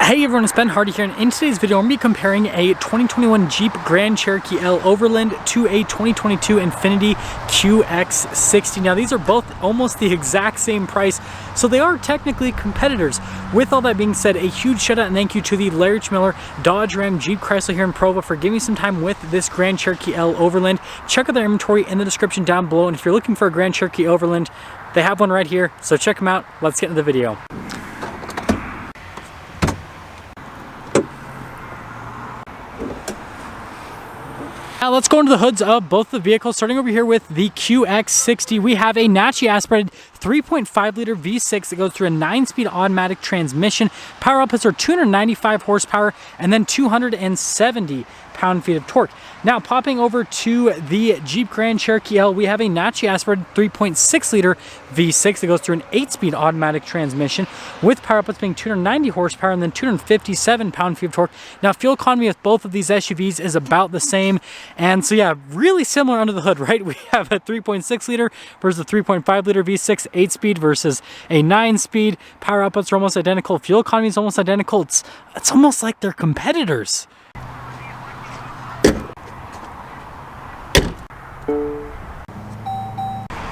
Hey everyone, it's Ben Hardy here, and in today's video I'm going to be comparing a 2021 Jeep Grand Cherokee L Overland to a 2022 Infiniti QX60. Now these are both almost the exact same price, so they are technically competitors. With all that being said, a huge shout out and thank you to the Larry Miller Dodge Ram Jeep Chrysler here in Provo for giving me some time with this Grand Cherokee L Overland. Check out their inventory in the description down below, and if you're looking for a Grand Cherokee Overland, they have one right here, so check them out. Let's get into the video. Now let's go into the hoods of both the vehicles. Starting over here with the QX60, we have a naturally aspirated 3.5 liter V6 that goes through a 9-speed automatic transmission. Power outputs are 295 horsepower and then 270 pound-feet of torque. Now popping over to the Jeep Grand Cherokee L, we have a naturally aspirated 3.6 liter V6 that goes through an 8-speed automatic transmission with power outputs being 290 horsepower and then 257 pound-feet of torque. Now fuel economy with both of these SUVs is about the same, and so yeah, really similar under the hood, right? We have a 3.6 liter versus a 3.5 liter V6, 8-speed versus a 9-speed. Power outputs are almost identical. Fuel economy is almost identical. It's almost like they're competitors.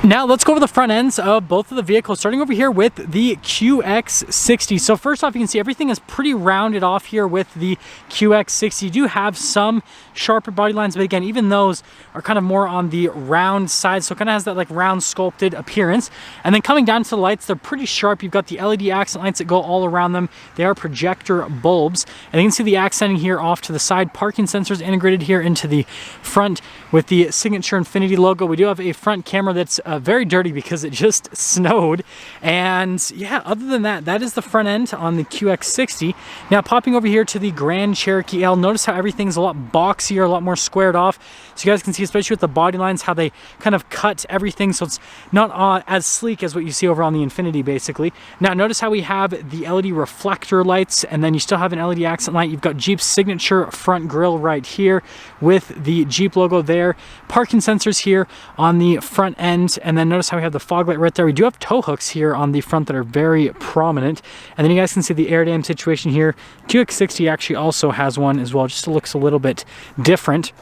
Now let's go over the front ends of both of the vehicles, starting over here with the QX60. So first off, you can see everything is pretty rounded off here with the QX60. You do have some sharper body lines, but again, even those are kind of more on the round side, so it kind of has that like round sculpted appearance. And then coming down to the lights, they're pretty sharp. You've got the LED accent lights that go all around them. They are projector bulbs. And you can see the accenting here off to the side. Parking sensors integrated here into the front with the signature Infiniti logo. We do have a front camera that's very dirty because it just snowed. And yeah, other than that, that is the front end on the QX60. Now popping over here to the Grand Cherokee L, notice how everything's a lot boxier, a lot more squared off. So you guys can see, especially with the body lines, how they kind of cut everything so it's not as sleek as what you see over on the Infiniti basically. Now notice how we have the LED reflector lights, and then you still have an LED accent light. You've got Jeep's signature front grille right here with the Jeep logo there. Parking sensors here on the front end, and then notice how we have the fog light right there. We do have tow hooks here on the front that are very prominent, and then you guys can see the air dam situation here. QX60 actually also has one as well, just looks a little bit different.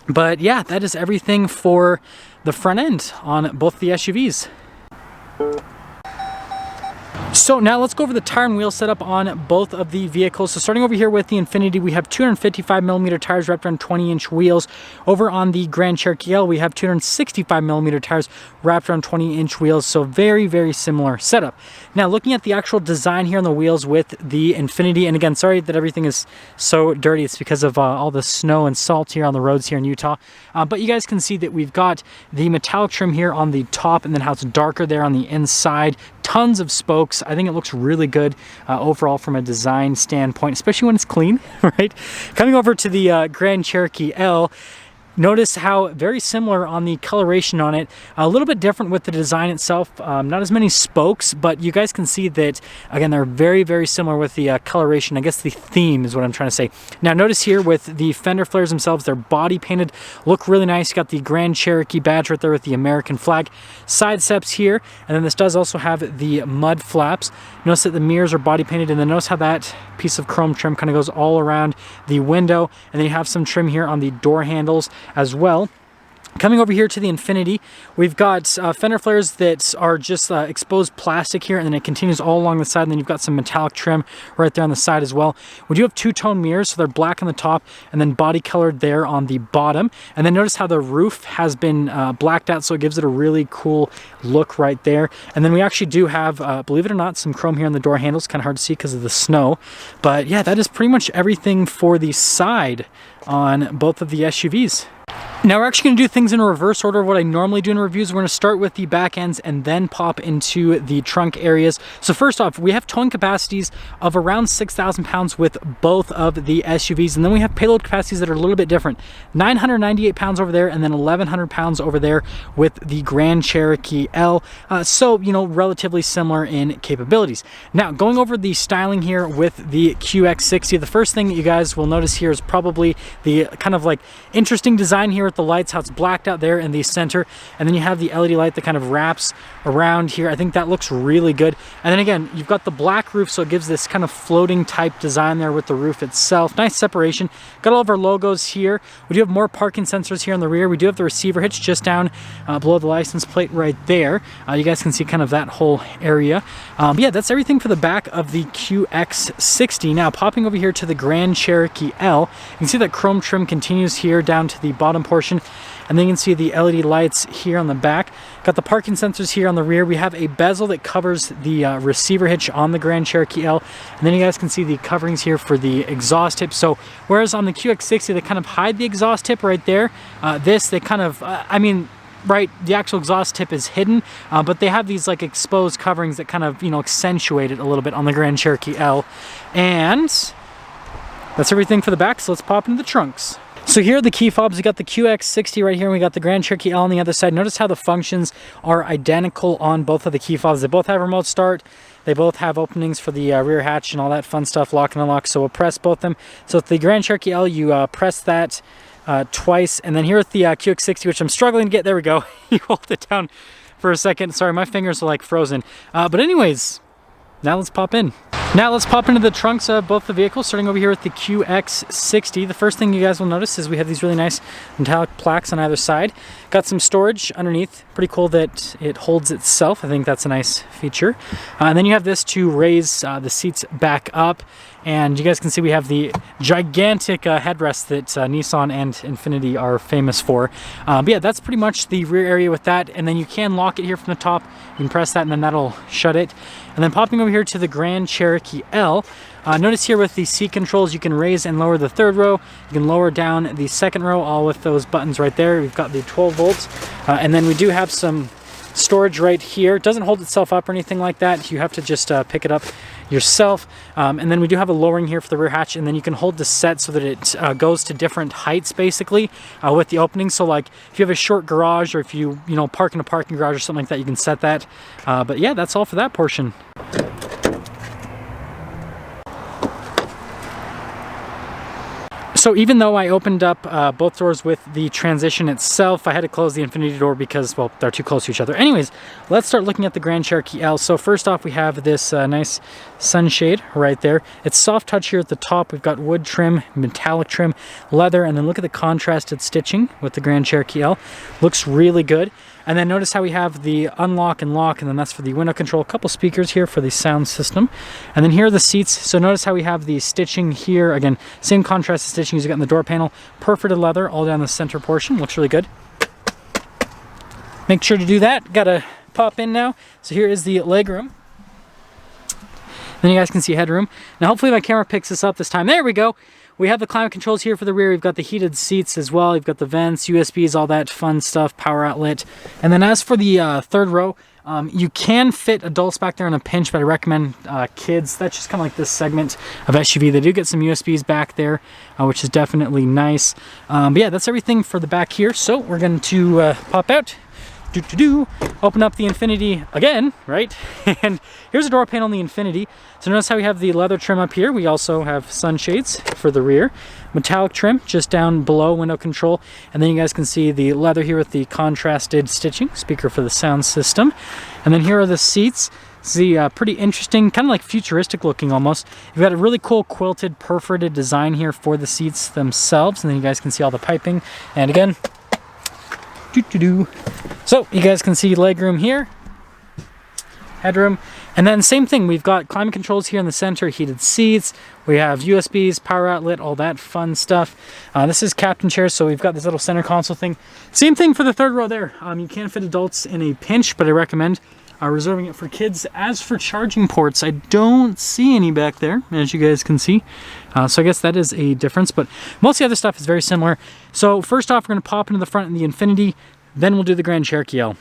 But yeah, that is everything for the front end on both the SUVs. So now let's go over the tire and wheel setup on both of the vehicles. So starting over here with the Infiniti, we have 255mm tires wrapped around 20-inch wheels. Over on the Grand Cherokee L, we have 265mm tires wrapped around 20-inch wheels. So very, very similar setup. Now looking at the actual design here on the wheels with the Infiniti, and again, sorry that everything is so dirty. It's because of all the snow and salt here on the roads here in Utah. But you guys can see that we've got the metallic trim here on the top, and then how it's darker there on the inside. Tons of spokes. I think it looks really good overall from a design standpoint, especially when it's clean, right? Coming over to the Grand Cherokee L, notice how very similar on the coloration on it. A little bit different with the design itself. Not as many spokes, but you guys can see that, again, they're very, very similar with the coloration. I guess the theme is what I'm trying to say. Now, notice here with the fender flares themselves, they're body painted, look really nice. You got the Grand Cherokee badge right there with the American flag. Side steps here, and then this does also have the mud flaps. Notice that the mirrors are body painted, and then notice how that piece of chrome trim kind of goes all around the window, and then you have some trim here on the door handles as well. Coming over here to the Infiniti, we've got fender flares that are just exposed plastic here, and then it continues all along the side, and then you've got some metallic trim right there on the side as well. We do have two-tone mirrors, so they're black on the top and then body colored there on the bottom. And then notice how the roof has been blacked out, so it gives it a really cool look right there. And then we actually do have, believe it or not, some chrome here on the door handles. Kind of hard to see because of the snow. But yeah, that is pretty much everything for the side on both of the SUVs. Now we're actually going to do things in a reverse order of what I normally do in reviews. We're going to start with the back ends and then pop into the trunk areas. So first off, we have towing capacities of around 6,000 pounds with both of the SUVs, and then we have payload capacities that are a little bit different. 998 pounds over there, and then 1,100 pounds over there with the Grand Cherokee L. So, you know, relatively similar in capabilities. Now, going over the styling here with the QX60, the first thing that you guys will notice here is probably the kind of like interesting design here with with the lights, how it's blacked out there in the center, and then you have the LED light that kind of wraps around here. I think that looks really good. And then again, you've got the black roof, so it gives this kind of floating type design there with the roof itself. Nice separation. Got all of our logos here. We do have more parking sensors here on the rear. We do have the receiver hitch just down below the license plate right there. You guys can see kind of that whole area. But yeah, that's everything for the back of the QX60. Now, popping over here to the Grand Cherokee L, you can see that chrome trim continues here down to the bottom portion, and then you can see the LED lights here on the back. Got the parking sensors here on the rear. We have a bezel that covers the receiver hitch on the Grand Cherokee L, and then you guys can see the coverings here for the exhaust tip. So whereas on the QX60 they kind of hide the exhaust tip right there, this they kind of, right, the actual exhaust tip is hidden, but they have these like exposed coverings that kind of, you know, accentuate it a little bit on the Grand Cherokee L. And that's everything for the back, so let's pop into the trunks. So here are the key fobs. We got the QX60 right here, and we got the Grand Cherokee L on the other side. Notice how the functions are identical on both of the key fobs. They both have remote start. They both have openings for the rear hatch and all that fun stuff, lock and unlock. So we'll press both of them. So with the Grand Cherokee L, you press that twice, and then here with the QX60, which I'm struggling to get, there we go. You hold it down for a second. Sorry, my fingers are like frozen. But anyways, now let's pop in. Now let's pop into the trunks of both the vehicles, starting over here with the QX60. The first thing you guys will notice is we have these really nice metallic plaques on either side. Got some storage underneath. Pretty cool that it holds itself. I think that's a nice feature. And then you have this to raise the seats back up. And you guys can see we have the gigantic headrest that Nissan and Infiniti are famous for. But yeah, that's pretty much the rear area with that. And then you can lock it here from the top. You can press that and then that'll shut it. And then popping over here to the Grand Cherokee L, notice here with the seat controls, you can raise and lower the third row. You can lower down the second row, all with those buttons right there. We've got the 12 volts. And then we do have some storage right here. It doesn't hold itself up or anything like that. You have to just pick it up yourself. And then we do have a lowering here for the rear hatch, and then you can hold the set so that it goes to different heights basically with the opening. So like if you have a short garage, or if you park in a parking garage or something like that, you can set that. But yeah, that's all for that portion. So even though I opened up both doors with the transition itself, I had to close the Infiniti door because, well, they're too close to each other. Anyways, let's start looking at the Grand Cherokee L. So first off, we have this nice sunshade right there. It's soft touch here at the top. We've got wood trim, metallic trim, leather, and then look at the contrasted stitching with the Grand Cherokee L. Looks really good. And then notice how we have the unlock and lock, and then that's for the window control. A couple speakers here for the sound system. And then here are the seats. So notice how we have the stitching here. Again, same contrasted stitching as you got in the door panel. Perforated leather all down the center portion. Looks really good. Make sure to do that. Gotta pop in now. So here is the legroom. Then you guys can see headroom. Now hopefully my camera picks this up this time. There we go. We have the climate controls here for the rear. We've got the heated seats as well. You've got the vents, USBs, all that fun stuff, power outlet. And then as for the third row, you can fit adults back there in a pinch, but I recommend kids. That's just kind of like this segment of SUV. They do get some USBs back there, which is definitely nice. But yeah, that's everything for the back here. So we're going to pop out. Open up the Infiniti again, right? And here's a door panel on the Infiniti. So notice how we have the leather trim up here. We also have sunshades for the rear. Metallic trim just down below window control. And then you guys can see the leather here with the contrasted stitching. Speaker for the sound system. And then here are the seats. See, pretty interesting, kind of like futuristic looking almost. You've got a really cool quilted perforated design here for the seats themselves. And then you guys can see all the piping. And again, so you guys can see legroom here, headroom, and then same thing. We've got climate controls here in the center, heated seats. We have USBs, power outlet, all that fun stuff. This is captain chair, so we've got this little center console thing. Same thing for the third row there. You can fit adults in a pinch, but I recommend reserving it for kids. As for charging ports, I don't see any back there, as you guys can see. So I guess that is a difference, but most of the other stuff is very similar. So first off, we're going to pop into the front in the Infiniti, then we'll do the Grand Cherokee L.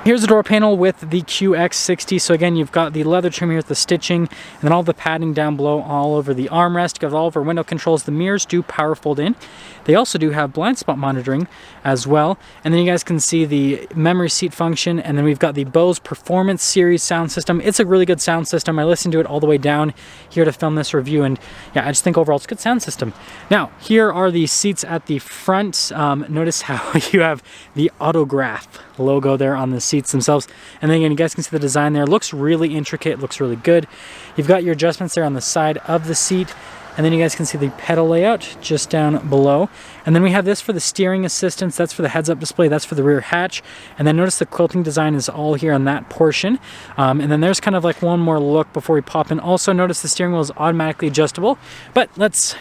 Here's the door panel with the QX60. So again, you've got the leather trim here with the stitching, and then all the padding down below all over the armrest. You've got all of our window controls. The mirrors do power fold in. They also do have blind spot monitoring as well. And then you guys can see the memory seat function, and then we've got the Bose Performance Series sound system. It's a really good sound system. I listened to it all the way down here to film this review, and yeah, I just think overall it's a good sound system. Now, here are the seats at the front. Notice how you have the AutoGraph logo there on the seats themselves, and then again, you guys can see the design there. It looks really intricate, looks really good. You've got your adjustments there on the side of the seat, and then you guys can see the pedal layout just down below. And then we have this for the steering assistance. That's for the heads-up display. That's for the rear hatch. And then notice the quilting design is all here on that portion. And then there's kind of like one more look before we pop in. Also notice the steering wheel is automatically adjustable. But let's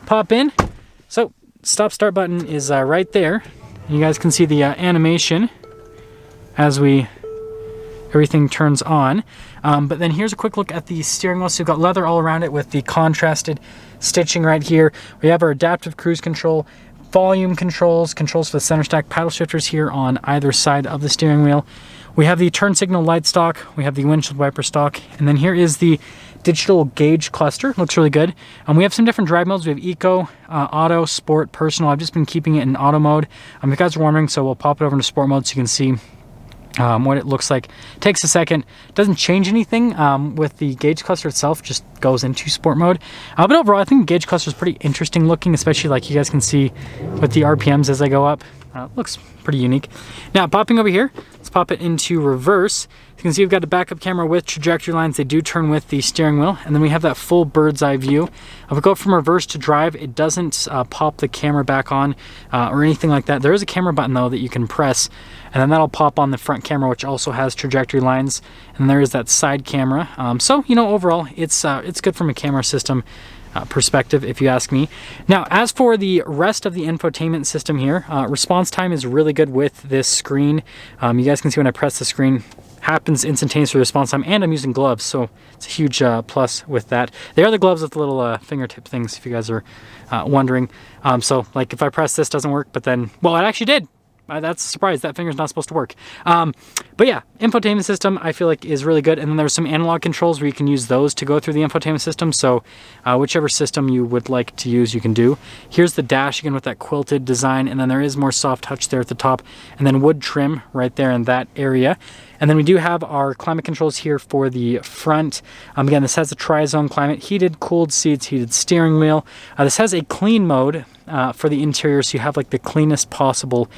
pop in. So stop-start button is right there. You guys can see the animation as everything turns on. But then here's a quick look at the steering wheel. So you've got leather all around it with the contrasted stitching right here. We have our adaptive cruise control, volume controls, controls for the center stack, paddle shifters here on either side of the steering wheel. We have the turn signal light stock, we have the windshield wiper stock, and then here is the digital gauge cluster. Looks really good. We have some different drive modes. We have Eco, Auto, Sport, Personal. I've just been keeping it in Auto mode. If you guys are wondering, so we'll pop it over into Sport mode so you can see what it looks like. It takes a second. Doesn't change anything with the gauge cluster itself, just goes into sport mode. But overall, I think the gauge cluster is pretty interesting looking, especially like you guys can see with the RPMs as they go up. Looks pretty unique. Now, popping over here, let's pop it into reverse. You can see we've got a backup camera with trajectory lines. They do turn with the steering wheel. And then we have that full bird's eye view. If we go from reverse to drive, it doesn't pop the camera back on or anything like that. There is a camera button though that you can press, and then that'll pop on the front camera, which also has trajectory lines. And there is that side camera. So, you know, overall, it's good from a camera system perspective, if you ask me. Now, as for the rest of the infotainment system here, response time is really good with this screen. You guys can see when I press the screen, happens instantaneously response time, and I'm using gloves, so it's a huge plus with that. They are the gloves with the little fingertip things, if you guys are wondering. So, like, if I press this, doesn't work, but then, well, it actually did. That's a surprise. That finger's not supposed to work. But yeah, infotainment system I feel like is really good. And then there's some analog controls where you can use those to go through the infotainment system. So whichever system you would like to use, you can do. Here's the dash again with that quilted design. And then there is more soft touch there at the top. And then wood trim right there in that area. And then we do have our climate controls here for the front. Again, this has the tri-zone climate, heated, cooled seats, heated steering wheel. This has a clean mode for the interior, so you have like the cleanest possible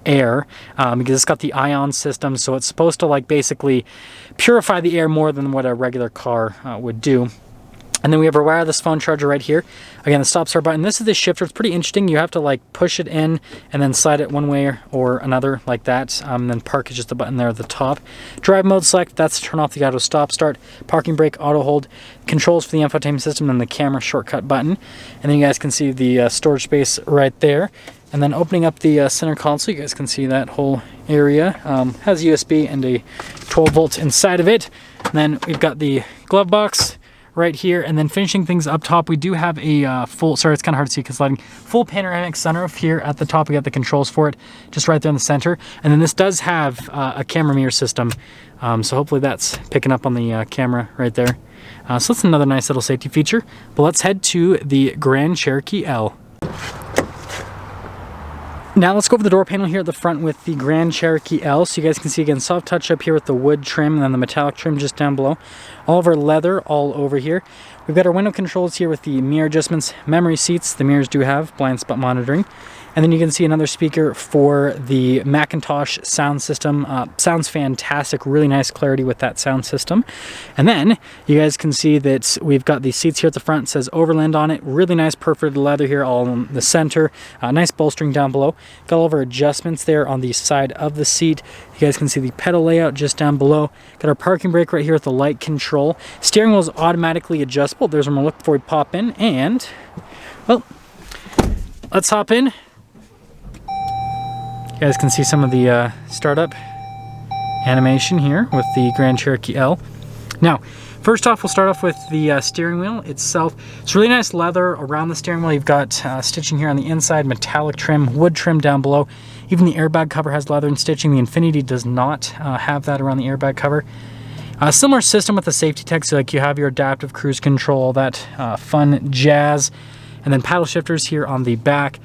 air because it's got the ion system, so it's supposed to like basically purify the air more than what a regular car would do. And then we have our wireless phone charger right here. Again, the stop start button. This is the shifter. It's pretty interesting. You have to like push it in and then slide it one way or another like that. And then park is just the button there at the top. Drive mode select. That's to turn off the auto stop start. Parking brake, auto hold. Controls for the infotainment system and the camera shortcut button. And then you guys can see the storage space right there. And then opening up the center console, you guys can see that whole area. Has USB and a 12 volts inside of it. And then we've got the glove box right here, and then finishing things up top, we do have a full, sorry, it's kind of hard to see because lighting, full panoramic sunroof here at the top. We got the controls for it just right there in the center, and then this does have a camera mirror system, so hopefully that's picking up on the camera right there. So that's another nice little safety feature. But let's head to the Grand Cherokee L. Now let's go over the door panel here at the front with the Grand Cherokee L. So you guys can see again, soft touch up here with the wood trim and then the metallic trim just down below. All of our leather all over here. We've got our window controls here with the mirror adjustments, memory seats. The mirrors do have blind spot monitoring. And then you can see another speaker for the Macintosh sound system. Sounds fantastic, really nice clarity with that sound system. And then you guys can see that we've got the seats here at the front. It says Overland on it. Really nice perforated leather here all in the center. Nice bolstering down below. Got all of our adjustments there on the side of the seat. You guys can see the pedal layout just down below. Got our parking brake right here with the light control. Steering wheel is automatically adjustable. There's one more look before we pop in. And, well, let's hop in. You guys can see some of the startup animation here with the Grand Cherokee L. Now, first off, we'll start off with the steering wheel itself. It's really nice leather around the steering wheel. You've got stitching here on the inside, metallic trim, wood trim down below. Even the airbag cover has leather and stitching. The Infiniti does not have that around the airbag cover. A similar system with the safety tech, so like you have your adaptive cruise control, all that fun jazz. And then paddle shifters here on the back.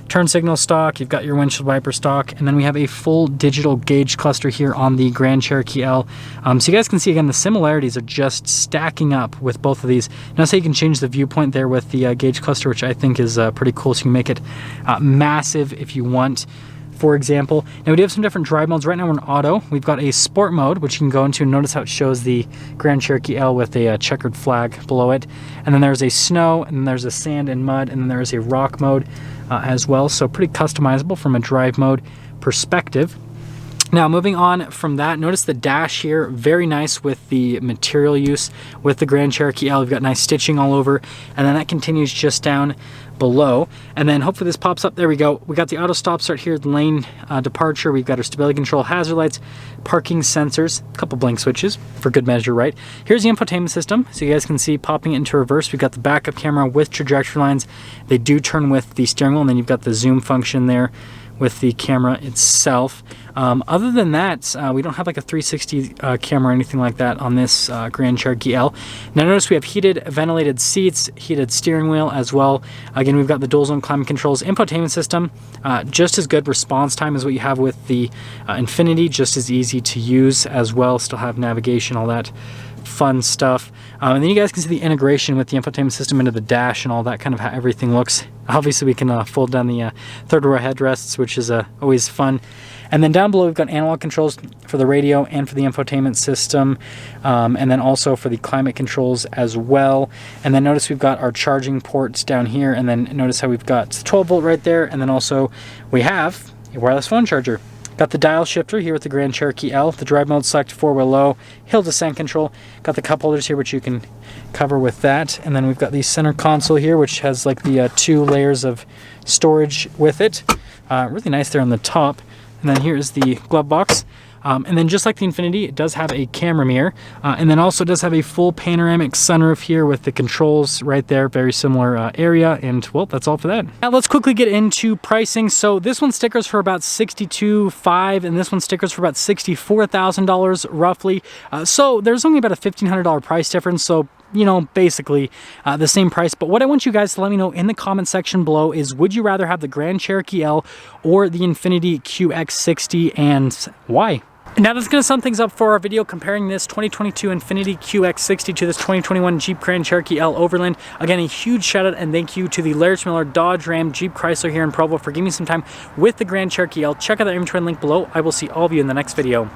Turn signal stock, you've got your windshield wiper stock, and then we have a full digital gauge cluster here on the Grand Cherokee L. So you guys can see again the similarities are just stacking up with both of these. Now say you can change the viewpoint there with the gauge cluster, which I think is pretty cool, so you can make it massive if you want. For example, now we do have some different drive modes. Right now we're in auto. We've got a sport mode, which you can go into and notice how it shows the Grand Cherokee L with a checkered flag below it. And then there's a snow, and then there's a sand and mud, and then there's a rock mode as well. So pretty customizable from a drive mode perspective. Now moving on from that, notice the dash here, very nice with the material use with the Grand Cherokee L. We've got nice stitching all over, and then that continues just down below. And then hopefully this pops up. There we go. We got the auto stop start here, lane departure. We've got our stability control, hazard lights, parking sensors, a couple blink switches for good measure, right? Here's the infotainment system. So you guys can see popping it into reverse. We've got the backup camera with trajectory lines. They do turn with the steering wheel, and then you've got the zoom function there with the camera itself. Other than that, we don't have like a 360 camera or anything like that on this Grand Cherokee L. Now notice we have heated, ventilated seats, heated steering wheel as well. Again, we've got the dual zone climate controls, infotainment system, just as good response time as what you have with the Infiniti, just as easy to use as well. Still have navigation, all that fun stuff. And then you guys can see the integration with the infotainment system into the dash and all that, kind of how everything looks. Obviously we can fold down the third row headrests, which is always fun. And then down below we've got analog controls for the radio and for the infotainment system, and then also for the climate controls as well. And then notice we've got our charging ports down here, and then notice how we've got 12 volt right there, and then also we have a wireless phone charger. Got the dial shifter here with the Grand Cherokee L, the drive mode select, four-wheel low, hill descent control. Got the cup holders here, which you can cover with that. And then we've got the center console here, which has like the 2 layers of storage with it. Really nice there on the top. And then here's the glove box. And then just like the Infiniti, it does have a camera mirror, and then also does have a full panoramic sunroof here with the controls right there, very similar area. And well, that's all for that. Now let's quickly get into pricing. So this one stickers for about $62,500, and this one stickers for about $64,000 roughly. So there's only about a $1,500 price difference. So you know, basically the same price. But what I want you guys to let me know in the comment section below is, would you rather have the Grand Cherokee L or the Infiniti QX60, and why? Now that's going to sum things up for our video comparing this 2022 Infiniti QX60 to this 2021 Jeep Grand Cherokee L Overland. Again, a huge shout out and thank you to the Larry Miller Dodge Ram Jeep Chrysler here in Provo for giving me some time with the Grand Cherokee L. Check out the inventory link below. I will see all of you in the next video.